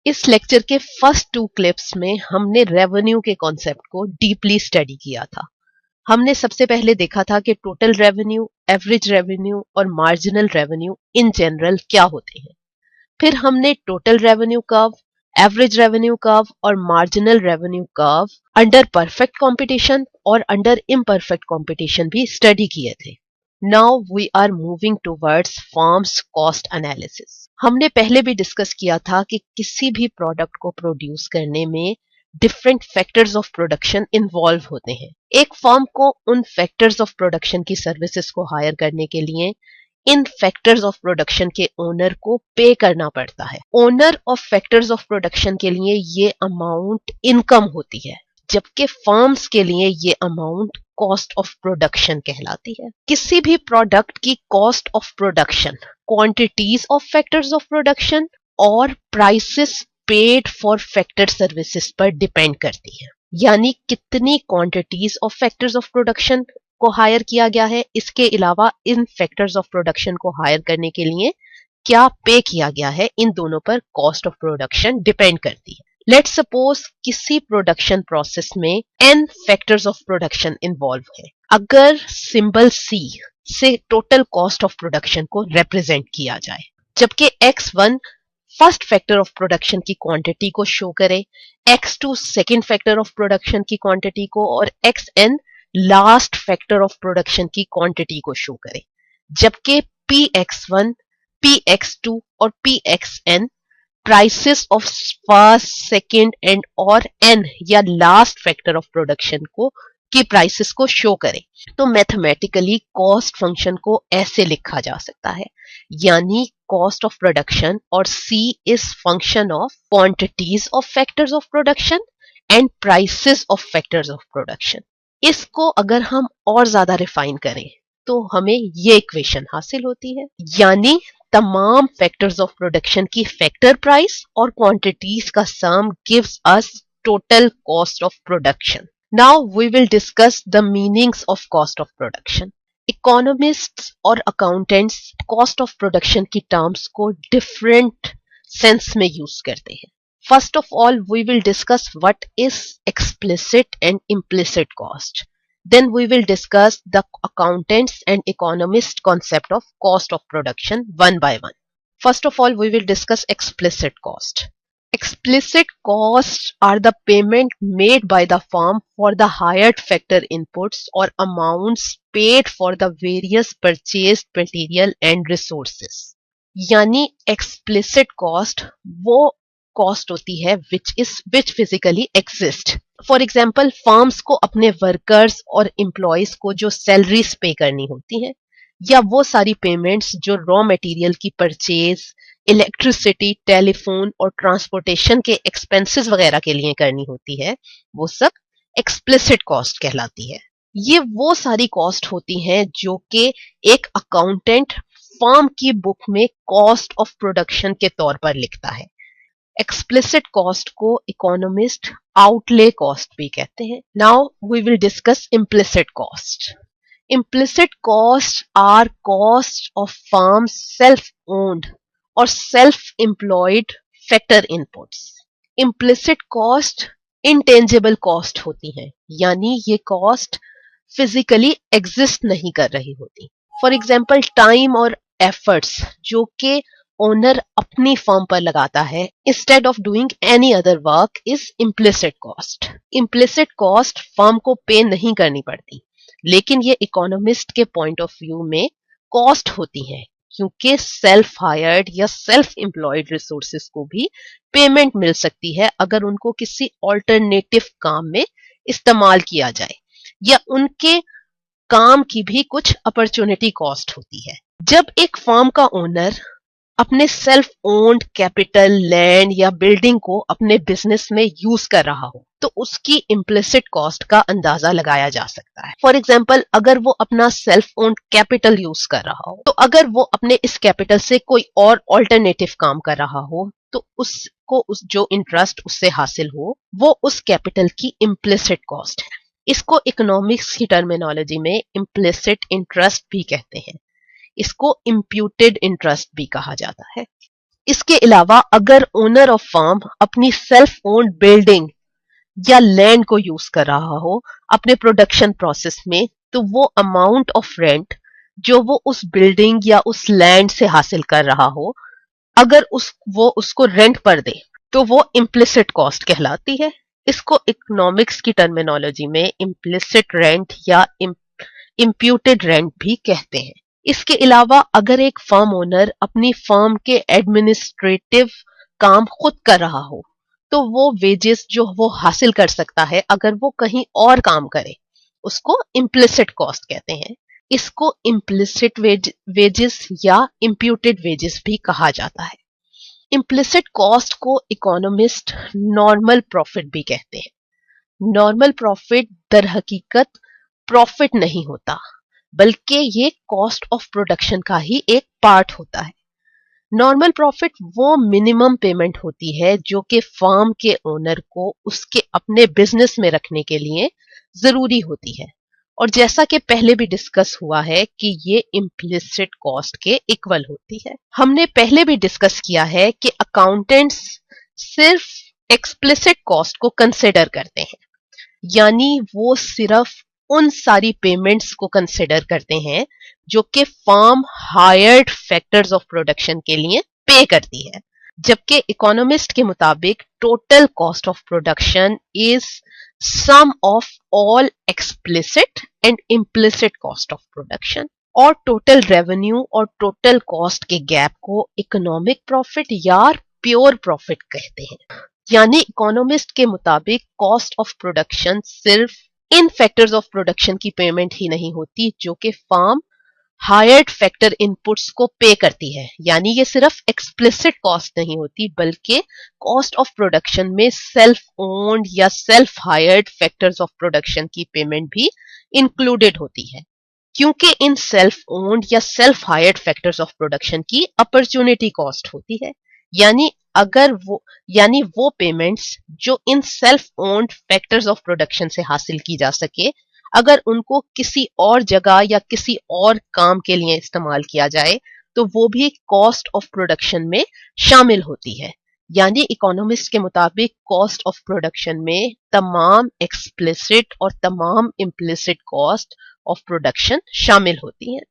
इस लेक्चर के first 2 clips में हमने रेवेन्यू के कॉन्सेप्ट को डीपली स्टडी किया था। हमने सबसे पहले देखा था कि टोटल रेवेन्यू, एवरेज रेवेन्यू और मार्जिनल रेवेन्यू इन जनरल क्या होते हैं। फिर हमने total revenue curve, average revenue curve और marginal revenue curve under perfect competition और अंडर इम्परफेक्ट कंपटीशन भी स्टडी किए थे। Now we are moving towards firm's cost analysis. हमने पहले भी डिस्कस किया था कि किसी भी प्रोडक्ट को प्रोड्यूस करने में different factors of production involve होते हैं। एक फर्म को उन फैक्टर्स ऑफ प्रोडक्शन की सर्विसेज को हायर करने के लिए इन फैक्टर्स ऑफ प्रोडक्शन के ओनर को पे करना पड़ता है। Owner of factors of production के लिए ये अमाउंट इनकम होती है, जबकि फर्म्स के लिए ये अमाउंट कॉस्ट ऑफ प्रोडक्शन कहलाती है। किसी भी प्रोडक्ट की cost of production quantities of factors of production और prices paid for factor services पर डिपेंड करती है। यानी कितनी quantities of factors of production को हायर किया गया है, इसके अलावा इन फैक्टर्स ऑफ प्रोडक्शन को हायर करने के लिए क्या पे किया गया है, इन दोनों पर कॉस्ट ऑफ प्रोडक्शन डिपेंड करती है। लेट्स सपोज किसी प्रोडक्शन प्रोसेस में n factors of production involve है। अगर सिंबल C से टोटल कॉस्ट ऑफ प्रोडक्शन को रिप्रेजेंट किया जाए, जबकि x1 first factor of production की क्वांटिटी को शो करे, x2 second factor of production की क्वांटिटी को और xn last factor of production की क्वांटिटी को शो करे, जबकि px1, px2 और pxn prices of first, second and और n या लास्ट फैक्टर ऑफ प्रोडक्शन को की प्राइसेस को शो करे। तो मैथमेटिकली कॉस्ट फंक्शन को ऐसे लिखा जा सकता है, यानी कॉस्ट ऑफ प्रोडक्शन और C is function of quantities of factors of production and prices of factors of production. इसको अगर हम और ज्यादा रिफाइन करें तो हमें ये इक्वेशन हासिल होती है, यानी तमाम फैक्टर्स ऑफ प्रोडक्शन की फैक्टर प्राइस और क्वांटिटीज का sum gives us total cost of production. Now we will discuss the meanings of cost of production. Economists और अकाउंटेंट्स कॉस्ट ऑफ प्रोडक्शन की टर्म्स को डिफरेंट सेंस में use करते हैं। First of all, we will discuss what is explicit and implicit cost. Then we will discuss the accountants and economist concept of cost of production one by one. First of all, we will discuss explicit cost. Explicit costs are the payment made by the firm for the hired factor inputs or amounts paid for the various purchased material and resources. यानी explicit cost वो cost होती है which physically exist. For example, firms को अपने workers और employees को जो salaries पे करनी होती है, या वो सारी पेमेंट्स जो रॉ मटेरियल की परचेज, इलेक्ट्रिसिटी, टेलीफोन और ट्रांसपोर्टेशन के एक्सपेंसेस वगैरह के लिए करनी होती है, वो सब एक्सप्लिसिट कॉस्ट कहलाती है। ये वो सारी कॉस्ट होती हैं जो कि एक अकाउंटेंट फर्म की बुक में कॉस्ट ऑफ प्रोडक्शन के तौर पर लिखता है। एक्सप्लिसिट कॉस्ट को इकोनॉमिस्ट आउटले कॉस्ट भी कहते हैं। Now we will discuss implicit cost. Implicit cost are cost of firm self owned और self employed factor inputs. Implicit cost intangible cost होती है, यानी ये कॉस्ट फिजिकली एग्जिस्ट नहीं कर रही होती। फॉर एग्जाम्पल, टाइम और एफर्ट्स जो कि ओनर अपनी फर्म पर लगाता है instead of doing any other work is implicit cost. Implicit cost firm को पे नहीं करनी पड़ती, लेकिन ये इकोनॉमिस्ट के पॉइंट ऑफ व्यू में कॉस्ट होती है, क्योंकि सेल्फ हायर्ड या सेल्फ एम्प्लॉयड रिसोर्सेज को भी पेमेंट मिल सकती है अगर उनको किसी ऑल्टरनेटिव काम में इस्तेमाल किया जाए, या उनके काम की भी कुछ अपॉर्चुनिटी कॉस्ट होती है। जब एक फर्म का ओनर अपने सेल्फ ओन्ड कैपिटल, लैंड या बिल्डिंग को अपने बिजनेस में यूज कर रहा हो, तो उसकी इम्प्लिसिट कॉस्ट का अंदाजा लगाया जा सकता है। फॉर एग्जाम्पल, अगर वो अपना सेल्फ ओन्ड कैपिटल यूज कर रहा हो, तो अगर वो अपने इस कैपिटल से कोई और ऑल्टरनेटिव काम कर रहा हो, तो उसको जो इंटरेस्ट उससे हासिल हो वो उस कैपिटल की इम्प्लिसिट कॉस्ट है। इसको इकोनॉमिक्स की टर्मिनोलॉजी में इम्प्लिसिट इंटरेस्ट भी कहते हैं। इसको इम्प्यूटेड इंटरेस्ट भी कहा जाता है। इसके अलावा अगर ओनर ऑफ फार्म अपनी सेल्फ ओन्ड बिल्डिंग या लैंड को यूज कर रहा हो अपने प्रोडक्शन प्रोसेस में, तो वो अमाउंट ऑफ रेंट जो वो उस बिल्डिंग या उस लैंड से हासिल कर रहा हो, अगर वो उसको रेंट पर दे तो वो इम्प्लिसिट कॉस्ट कहलाती है। इसको इकोनॉमिक्स की टर्मिनोलॉजी में इम्प्लिसिट रेंट या इम्प्यूटेड रेंट भी कहते हैं। इसके अलावा अगर एक फर्म ओनर अपनी फर्म के एडमिनिस्ट्रेटिव काम खुद कर रहा हो, तो वो वेजेस जो वो हासिल कर सकता है अगर वो कहीं और काम करे, उसको इम्प्लिसिट कॉस्ट कहते हैं। इसको इम्प्लिसिट वेजेस या इम्प्यूटेड वेजेस भी कहा जाता है। इम्प्लिसिट कॉस्ट को इकोनॉमिस्ट नॉर्मल प्रॉफिट भी कहते हैं। नॉर्मल प्रॉफिट दर हकीकत प्रॉफिट नहीं होता, बल्कि ये कॉस्ट ऑफ प्रोडक्शन का ही एक पार्ट होता है। नॉर्मल प्रॉफिट वो मिनिमम पेमेंट होती है जो कि फर्म के ओनर को उसके अपने बिजनेस में रखने के लिए जरूरी होती है, और जैसा कि पहले भी डिस्कस हुआ है कि ये इम्प्लिसिट कॉस्ट के इक्वल होती है। हमने पहले भी डिस्कस किया है कि अकाउंटेंट्स सिर्फ एक्सप्लिसिट कॉस्ट को कंसिडर करते हैं, यानी वो सिर्फ उन सारी पेमेंट्स को कंसिडर करते हैं जो कि firm hired factors of production के लिए पे करती है, जबकि इकोनॉमिस्ट के मुताबिक total cost of production is sum of all explicit and implicit cost of production. और टोटल रेवेन्यू और टोटल कॉस्ट के गैप को इकोनॉमिक प्रॉफिट या प्योर प्रॉफिट कहते हैं। यानी इकोनॉमिस्ट के मुताबिक कॉस्ट ऑफ प्रोडक्शन सिर्फ इन फैक्टर्स ऑफ प्रोडक्शन की पेमेंट ही नहीं होती जो कि फर्म हायर्ड फैक्टर इनपुट्स को पे करती है, यानी ये सिर्फ एक्सप्लिसिट कॉस्ट नहीं होती, बल्कि कॉस्ट ऑफ प्रोडक्शन में सेल्फ ओन्ड या self hired factors of production की पेमेंट भी इंक्लूडेड होती है, क्योंकि इन सेल्फ ओन्ड या self hired factors of production की अपॉर्चुनिटी कॉस्ट होती है। यानी वो पेमेंट्स जो in self owned factors of production से हासिल की जा सके, अगर उनको किसी और जगह या किसी और काम के लिए इस्तेमाल किया जाए तो वो भी कॉस्ट ऑफ प्रोडक्शन में शामिल होती है। यानी इकोनॉमिस्ट के मुताबिक कॉस्ट ऑफ प्रोडक्शन में तमाम एक्सप्लिसिट और तमाम इम्प्लिसिट कॉस्ट ऑफ प्रोडक्शन शामिल होती हैं।